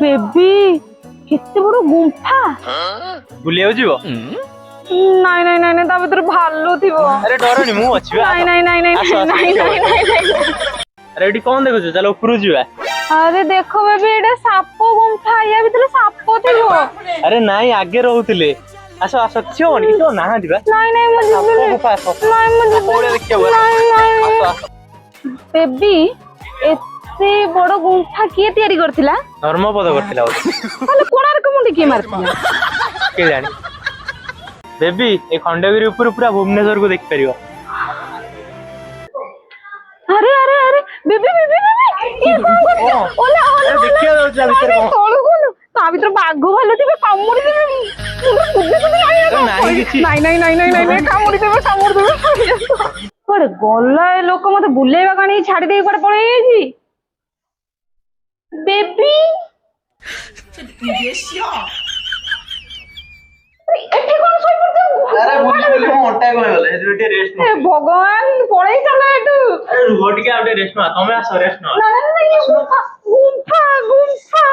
Baby কেতে বড় গুম্ফা বুলিବାକୁ ଯିବ? ନାଇଁ ନାଇଁ ନାଇଁ ନାଇଁ ତା ଭିତରେ ଭାଲୁ ଥିବ। ଆରେ ଡରନି ମୁଁ ଅଛି ବା। ନାଇଁ ନାଇଁ ନାଇଁ ନାଇଁ ଆସ, ଆସ, ନାଇଁ ଦେଖିବ। ନାଇଁ ନାଇଁ ନାଇଁ। ଆରେ ଏଠି କଣ ଦେଖୁଛୁ? ଚାଲ ଉପରକୁ ଯିବା। ଆରେ ଦେଖ ବେବି ଏଇଟା ସାପ ଗୁମ୍ଫା ୟା ଭିତରେ ସାପ ଥିବ। ଆରେ ନାଇଁ ଆଗେ ରହୁଥିଲେ। ଆସ ଆସ କିଛି ହବନି କିଛି ନାହାନ୍ତି ବା। ନାଇଁ ନାଇଁ ମୁଁ ସାପ ଯିବିନି। ଗୁମ୍ଫା ଆସ। ନାଇଁ ମୁଁ ସାପ ଭଳିଆ ଯିବିନି। ଦେଖିବାକୁ ନାଇଁ ନାଇଁ ଆସ ନାଇଁ। ଆସ। ବେବି ଏତେ ବଡ ଗୁମ୍ଫା କିଏ ତିଆରି କରିଥିଲା? ଧର୍ମପଦ କରିଥିଲା ବୋଧେ। ତାହେଲେ କୋଣାର୍କ ମୁଣ୍ଡି କିଏ ମାରିଥିଲା? କେଜାଣି। ବେବି ଏ ଖଣ୍ଡଗିରି ଉପରୁ ପୁରା ଭୁବନେଶ୍ୱରକୁ ଦେଖିପାରିବ। ଆରେ ଆରେ ଆରେ ବେବି ବେବି ବେବି ଇଏ କଣ କରୁଛ? ଓଲା ଓଲା ଆରେ ଦେଖିବାକୁ ଯାଉଛି ତା ଭିତରେ କଣ? ତଳକୁ ଓହ୍ଲା। ତା ଭିତରେ ବାଘ ଭାଲୁ ଥିବେ କାମୁଡି ଦେବେ। ନାହିଁ କିଛି। ନାଇଁ ନାଇଁ ନାଇଁ ନାଇଁ ନାଇଁ କାମୁଡି ଦେବେ କାମୁଡି ଦେବେ। କୁଆଡେ ଗଲା ଏ ଲୋକ ମତେ ବୁଲେଇବାକୁ ଆଣିକି ଛାଡି ଦେଇକି କୁଆଡେ ପଳେଇ ଯାଇଛି? ବେବି ଏଠି କଣ ଶୋଇପଡିଛ? ଆରେ ବୁଲି ବୁଲି ମୋ ଅଣ୍ଟା କଣ ହେଇଗଲା? ସେଥିପାଇଁ ଟିକେ ରେଷ୍ଟ ଏ ଭଗବାନ ପଳେଇ ଚାଲ ଏଠୁ। ଆରେ ରୁହ ଟିକେ ଆଉ ଟିକେ ରେଷ୍ଟ ନବା। ତମେ ଆସ ରେଷ୍ଟ ନବା। ନା ନା ନା ଇଏ ଗୁମ୍ଫା ଗୁମ୍ଫା ଗୁମ୍ଫା